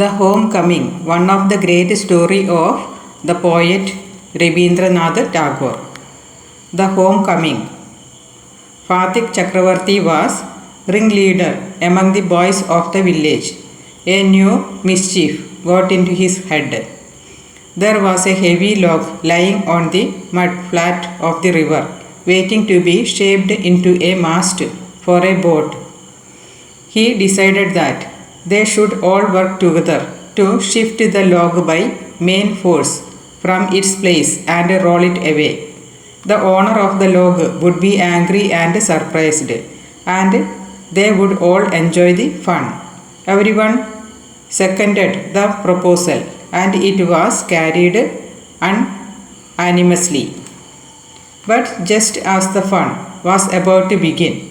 The Homecoming, one of the great story of the poet Rabindranath Tagore. The Homecoming. Fatih Chakravarti was ringleader among the boys of the village. A new mischief got into his head. There was a heavy log lying on the mud flat of the river, waiting to be shaped into a mast for a boat. He decided that they should all work together to shift the log by main force from its place and roll it away. The owner of the log would be angry and surprised, and they would all enjoy the fun. Everyone seconded the proposal, and it was carried unanimously. But just as the fun was about to begin,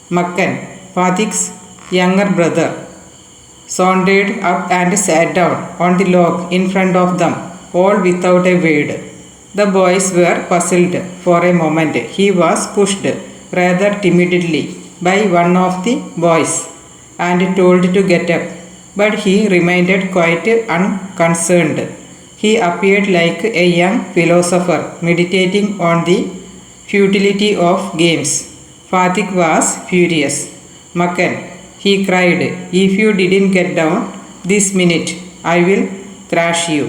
Makkan, Fatih's younger brother, sauntered up and sat down on the log in front of them, all without a word. The boys were puzzled for a moment. He was pushed rather timidly by one of the boys and told to get up, but he remained quite unconcerned. He appeared like a young philosopher meditating on the futility of games. Fatih was furious. "Makkan," he cried, "if you didn't get down this minute, I will thrash you."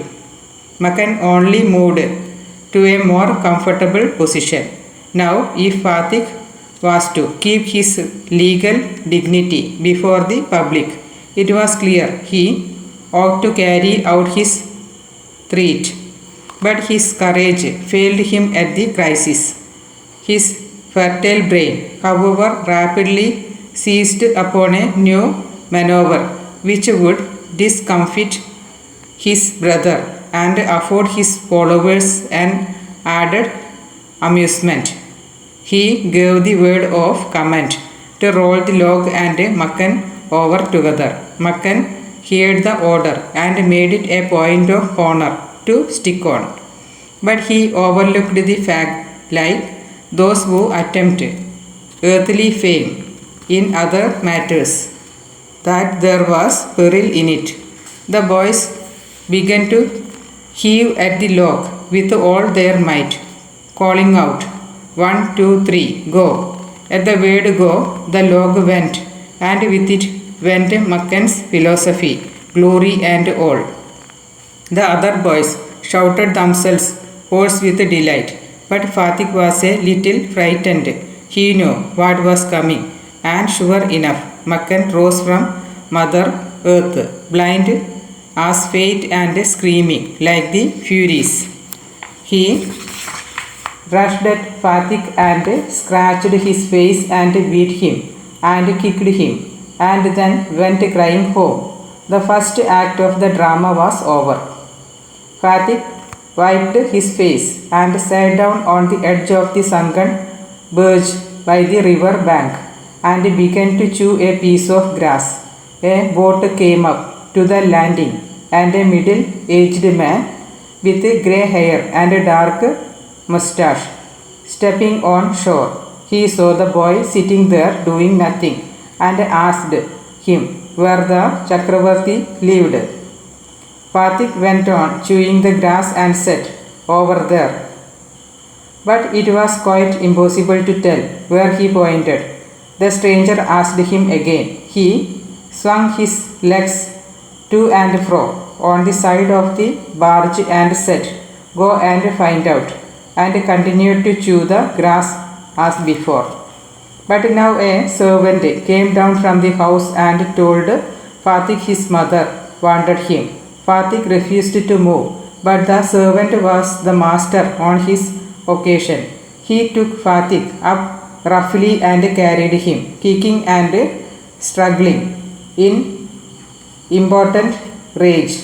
Makkan only moved to a more comfortable position. Now, if Fatih was to keep his legal dignity before the public, it was clear he ought to carry out his threat. But his courage failed him at the crisis. His fertile brain, however, rapidly seized upon a new maneuver which would discomfit his brother and afford his followers an added amusement. He gave the word of command to roll the log and Makkan over together. Makkan heard the order and made it a point of honor to stick on. But he overlooked the fact, like those who attempt earthly fame in other matters, that there was peril in it. The boys began to heave at the log with all their might, calling out, "1, 2, 3, go!" At the word go, the log went, and with it went Makkan's philosophy, glory and all. The other boys shouted themselves hoarse with delight, but Fatih was a little frightened. He knew what was coming, and sure enough, Makkan rose from Mother Earth, blind as fate and screaming like the Furies. He rushed at Fatih and scratched his face and beat him and kicked him, and then went crying home. The first act of the drama was over. Fatih wiped his face and sat down on the edge of the sunken birch by the river bank and began to chew a piece of grass. A boat came up to the landing, and a middle-aged man with grey hair and a dark moustache stepping on shore. He saw the boy sitting there doing nothing and asked him where the Chakravarti lived. Fatih went on chewing the grass and said, "Over there." But it was quite impossible to tell where he pointed. The stranger asked him again. He swung his legs to and fro on the side of the barge and said, "Go and find out," and continued to chew the grass as before. But now a servant came down from the house and told Fatih his mother wanted him. Fatih refused to move, but the servant was the master on his occasion. He took Fatih up roughly and carried him, kicking and struggling in impotent rage.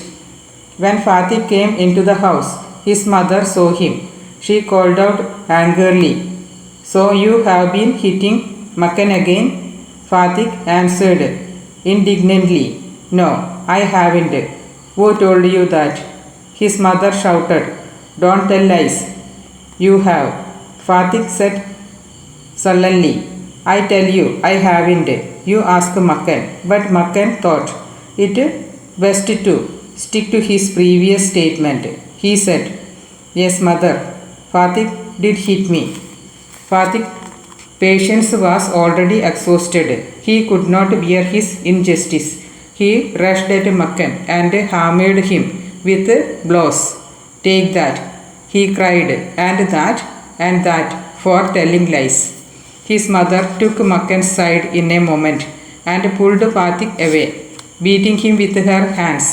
When Fatih came into the house, his mother saw him. She called out angrily, "So you have been hitting Makkan again?" Fatih answered indignantly, "No, I haven't. Who told you that?" His mother shouted, "Don't tell lies." "You have," Fatih said sullenly. "I tell you, I haven't. You ask Makkan." But Makkan thought it best to stick to his previous statement. He said, "Yes, mother, Fatik did hit me." Fatik's patience was already exhausted. He could not bear his injustice. He rushed at Makkan and hammered him with blows. "Take that," he cried, and that for telling lies." His mother took Makkan's side in a moment and pulled Fatik away, beating him with her hands.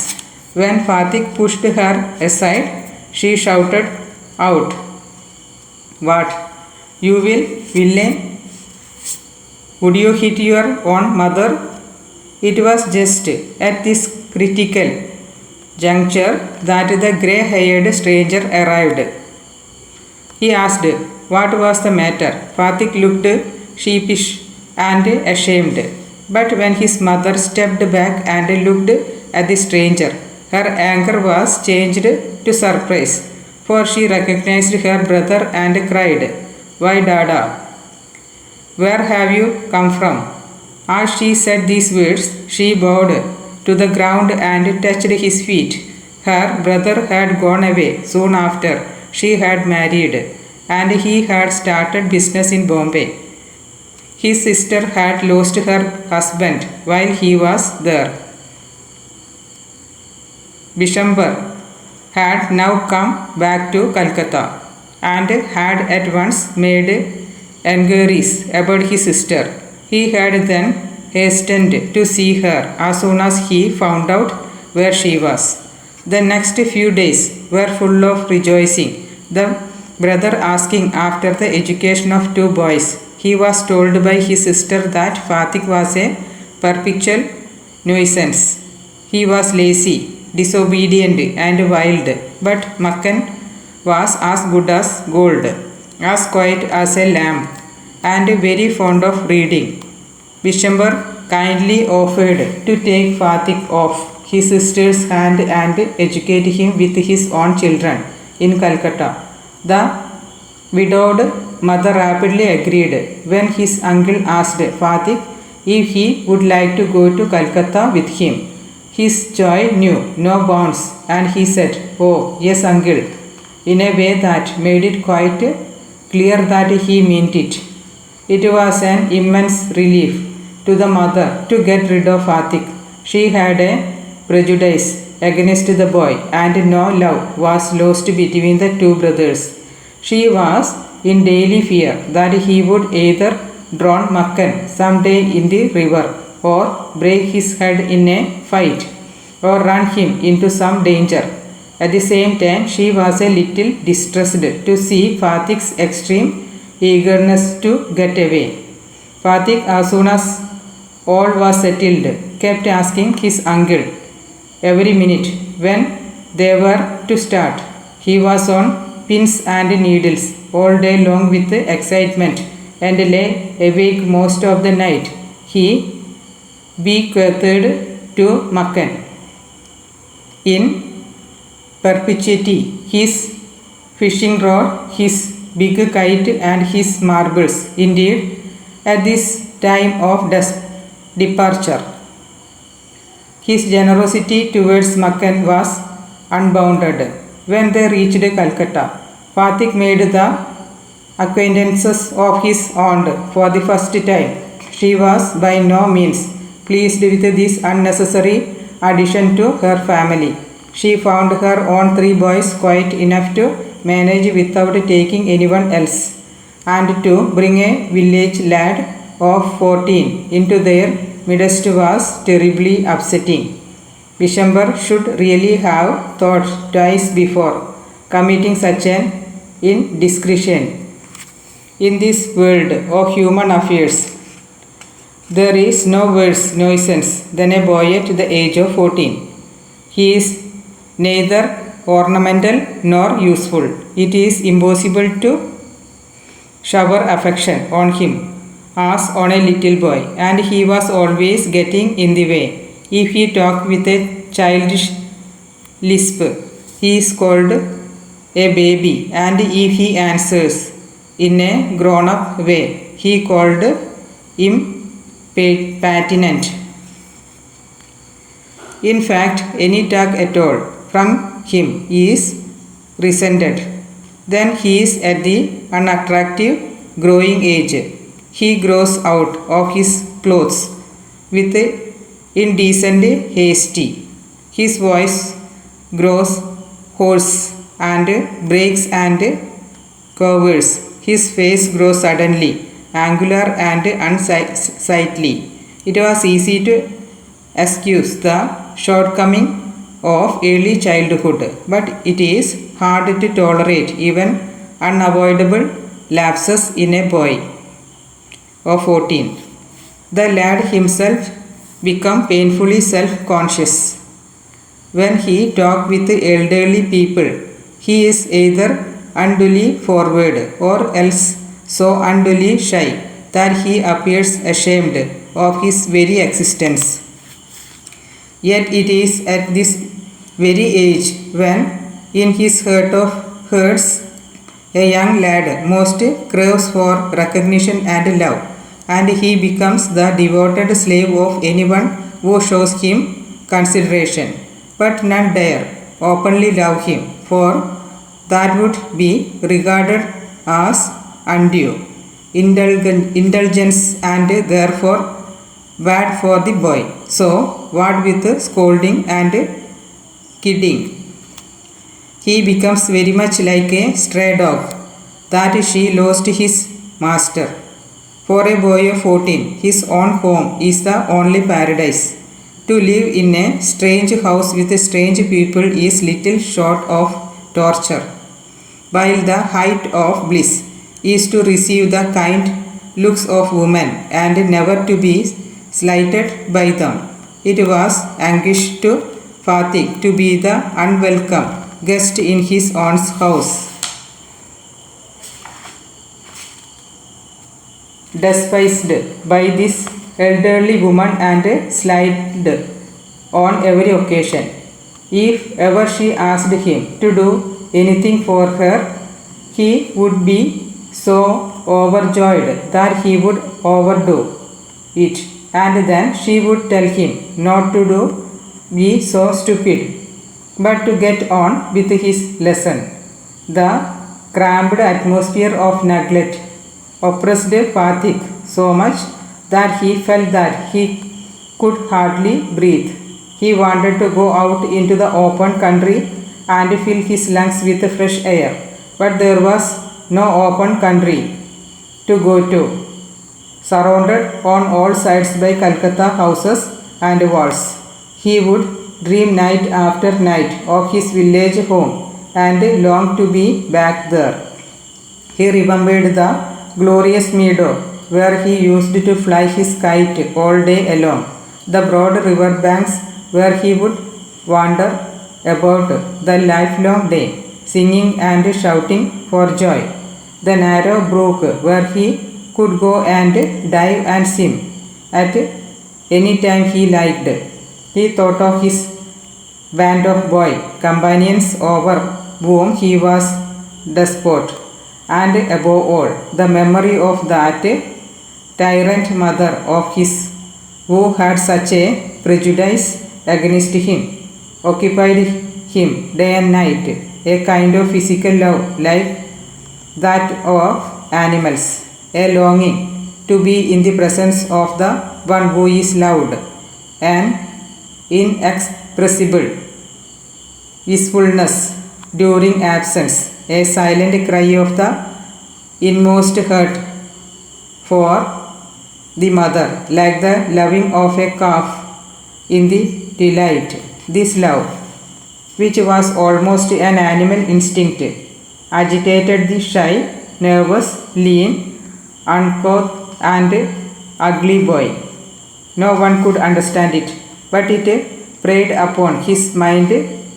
When Fatik pushed her aside, she shouted out, "What? You villain? Would you hit your own mother?" It was just at this critical juncture that the grey-haired stranger arrived. He asked what was the matter. Fatik looked sheepish and ashamed. But when his mother stepped back and looked at the stranger, her anger was changed to surprise, for she recognized her brother and cried, "Why, Dada? Where have you come from?" As she said these words, she bowed to the ground and touched his feet. Her brother had gone away soon after she had married, and he had started business in Bombay. His sister had lost her husband while he was there. Bishambar had now come back to Calcutta and had at once made enquiries about his sister. He had then hastened to see her as soon as he found out where she was. The next few days were full of rejoicing. The brother asking after the education of two boys. He was told by his sister that Fatik was a perpetual nuisance. He was lazy, disobedient and wild, but Makkan was as good as gold, as quiet as a lamb, and very fond of reading. Bishambar kindly offered to take Fatik off his sister's hand and educate him with his own children in Calcutta. The widowed mother rapidly agreed. When his uncle asked Fatik if he would like to go to Calcutta with him, his joy knew no bounds, and he said, "Oh, yes, uncle," in a way that made it quite clear that he meant it. It was an immense relief to the mother to get rid of Fatik. She had a prejudice against the boy, and no love was lost between the two brothers. She was in daily fear that he would either drown Makkan someday in the river, or break his head in a fight, or run him into some danger. At the same time, she was a little distressed to see Fatik's extreme eagerness to get away. Fatik, as soon as all was settled, kept asking his uncle every minute when they were to start. He was on pins and needles all day long with excitement and lay awake most of the night. He bequeathed to Makkan in perpetuity his fishing rod, his big kite and his marbles. Indeed, at this time of departure, his generosity towards Makkan was unbounded. When they reached Calcutta, Fatik made the acquaintances of his aunt for the first time. She was by no means pleased with this unnecessary addition to her family. She found her own 3 boys quite enough to manage without taking anyone else, and to bring a village lad of 14 into their midst was terribly upsetting. Bishambar should really have thought twice before committing such an indiscretion. In this world of human affairs, there is no worse nuisance than a boy at the age of 14. He is neither ornamental nor useful. It is impossible to shower affection on him as on a little boy, and he was always getting in the way. If he talked with a childish lisp, he is called a baby, and if he answers in a grown-up way, he called impertinent. In fact, any talk at all from him is resented. Then he is at the unattractive growing age. He grows out of his clothes with indecent haste. His voice grows hoarse and breaks and quavers. His face grows suddenly angular and unsightly. It was easy to excuse the shortcoming of early childhood, but it is hard to tolerate even unavoidable lapses in a boy of 14. The lad himself became painfully self-conscious. When he talks with elderly people, he is either unduly forward or else so unduly shy that he appears ashamed of his very existence. Yet it is at this very age when, in his heart of hearts, a young lad most craves for recognition and love, and he becomes the devoted slave of anyone who shows him consideration. But none dare openly love him, for that would be regarded as undue indulgence and therefore bad for the boy. So, what with scolding and kidding, he becomes very much like a stray dog that she lost his master. For a boy of 14, his own home is the only paradise. To live in a strange house with strange people is little short of torture, while the height of bliss is to receive the kind looks of women and never to be slighted by them. It was anguish to Fatik to be the unwelcome guest in his own house. Despised by this elderly woman and slighted on every occasion. If ever she asked him to do anything for her, he would be so overjoyed that he would overdo it, and then she would tell him not to be so stupid, but to get on with his lesson. The cramped atmosphere of neglect oppressed Fatik so much that he felt that he could hardly breathe. He wanted to go out into the open country and fill his lungs with fresh air, but there was no open country to go to, surrounded on all sides by Calcutta houses and walls. He would dream night after night of his village home and long to be back there. He remembered the glorious meadow where he used to fly his kite all day along, the broad river banks where he would wander about the livelong day, singing and shouting for joy, the narrow brook where he could go and dive and swim at any time he liked. He thought of his band of boy companions over whom he was despot, and above all, the memory of that tyrant mother of his who had such a prejudice against him, occupied him day and night, a kind of physical love like that of animals, a longing to be in the presence of the one who is loved, an inexpressible wistfulness during absence, a silent cry of the inmost hurt for the mother, like the loving of a calf in the delight. This love, which was almost an animal instinct, agitated the shy, nervous, lean, uncouth and ugly boy. No one could understand it, but it preyed upon his mind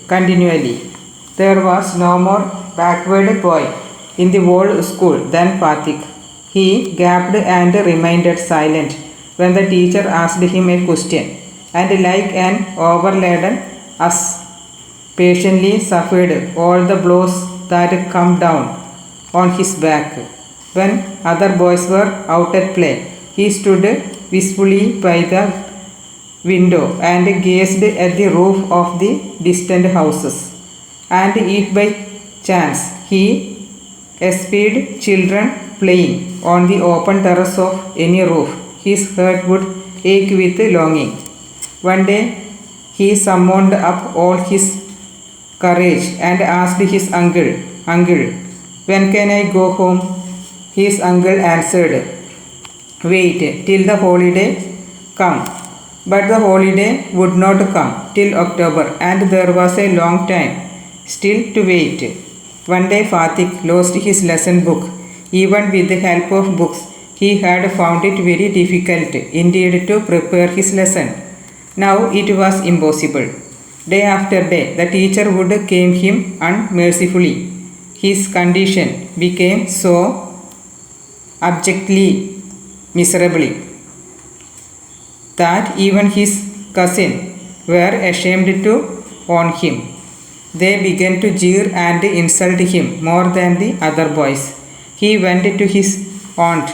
continually. There was no more backward boy in the whole school than Fatik. He gaped and remained silent when the teacher asked him a question, and like an overladen ass, patiently suffered all the blows that come down on his back. When other boys were out at play, he stood wistfully by the window and gazed at the roof of the distant houses. And if by chance he espied children playing on the open terrace of any roof, his heart would ache with longing. One day he summoned up all his courage and asked his uncle, "Uncle, when can I go home?" His uncle answered, "Wait till the holiday come." But the holiday would not come till October, and there was a long time still to wait. One day Fatik lost his lesson book. Even with the help of books, he had found it very difficult indeed to prepare his lesson. Now it was impossible. Day after day, the teacher would cane him unmercifully. His condition became so abjectly miserable that even his cousin were ashamed to own him. They began to jeer and insult him more than the other boys. He went to his aunt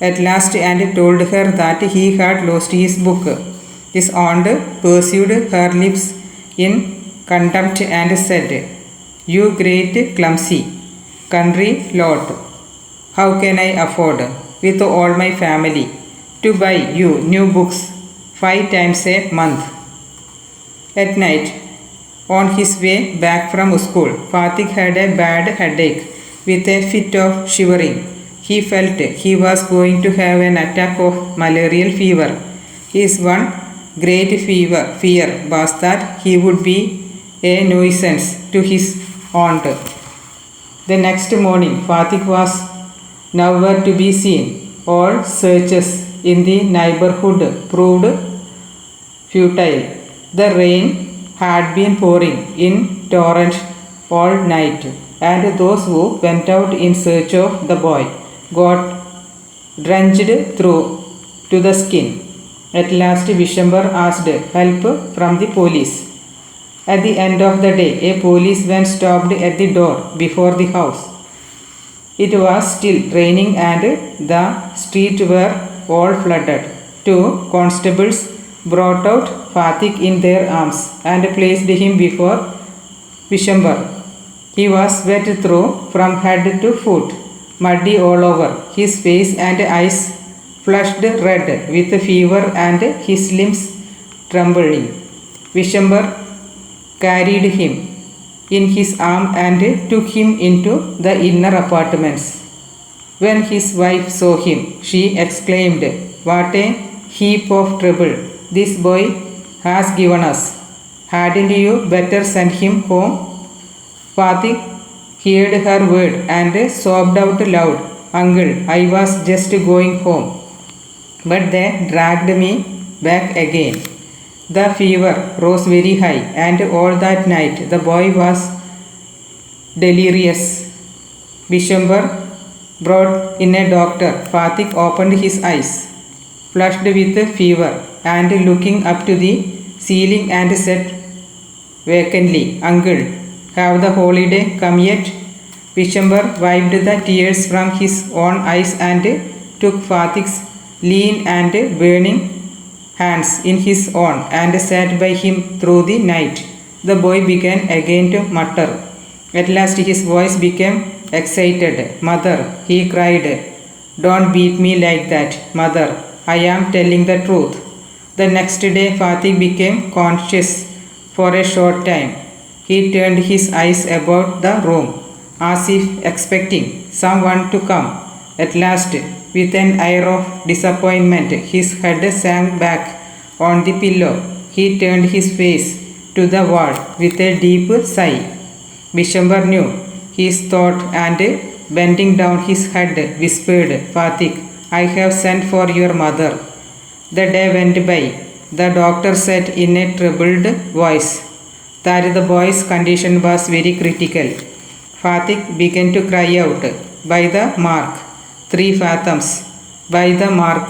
at last and told her that he had lost his book. His aunt pursued her lips in contempt and said, "You great clumsy country lot, how can I afford, with all my family, to buy you new books 5 times a month?" At night, on his way back from school, Fatik had a bad headache with a fit of shivering. He felt he was going to have an attack of malarial fever. His one great fear was that he would be a nuisance to his aunt. The next morning, Fatik was nowhere to be seen. All searches in the neighborhood proved futile. The rain had been pouring in torrent all night, and those who went out in search of the boy got drenched through to the skin. At last Vishwambar asked help from the police. At the end of the day, a policeman stopped at the door before the house. It was still raining and the streets were all flooded. 2 constables brought out Fatik in their arms and placed him before Vishwambar. He was wet through from head to foot, muddy all over, his face and eyes flushed red with fever and his limbs trembling. Vishwambar carried him in his arm and took him into the inner apartments. When his wife saw him, she exclaimed, "What a heap of trouble this boy has given us. Hadn't you better send him home?" Fatik heard her word and sobbed out loud, "Uncle, I was just going home, but they dragged me back again." The fever rose very high, and all that night the boy was delirious. Vishwambar brought in a doctor. Fatik opened his eyes, flushed with fever, and looking up to the ceiling and said vacantly, "Uncle, have the holiday come yet?" Vishwambar wiped the tears from his own eyes and took Fatik's lean and burning hands in his own and sat by him through the night. The boy began again to mutter. At last his voice became excited. "Mother," he cried, "don't beat me like that, mother. I am telling the truth." The next day Fatik became conscious for a short time. He turned his eyes about the room as if expecting someone to come. At last, with an air of disappointment, his head sank back on the pillow. He turned his face to the wall with a deep sigh. Vishwambar knew his thought and, bending down his head, whispered, "Fatik, I have sent for your mother." The day went by. The doctor said in a troubled voice that the boy's condition was very critical. Fatik began to cry out, "By the mark, 3 fathoms. By the mark,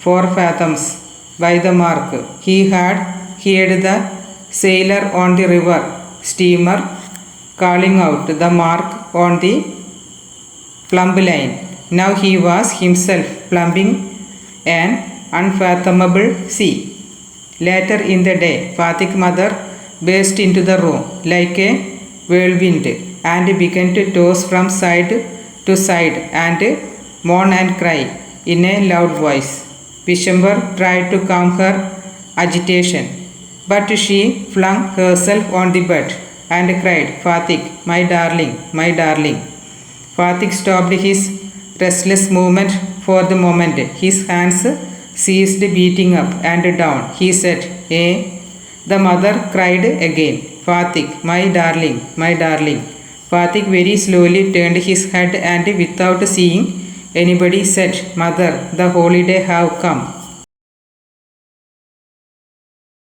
4 fathoms. By the mark." He had heard the sailor on the river steamer calling out the mark on the plumb line. Now he was himself plumbing an unfathomable sea. Later in the day, Fatik's mother burst into the room like a whirlwind and began to toss from side to side and moan and cry in a loud voice. Vishwambar tried to calm her agitation, but she flung herself on the bed and cried, "Fatik, my darling, my darling." Fatik stopped his restless movement for the moment. His hands ceased beating up and down. He said, "Eh?" The mother cried again, "Fatik, my darling, my darling." Fatik very slowly turned his head and without seeing anybody said, "Mother, the holiday have come."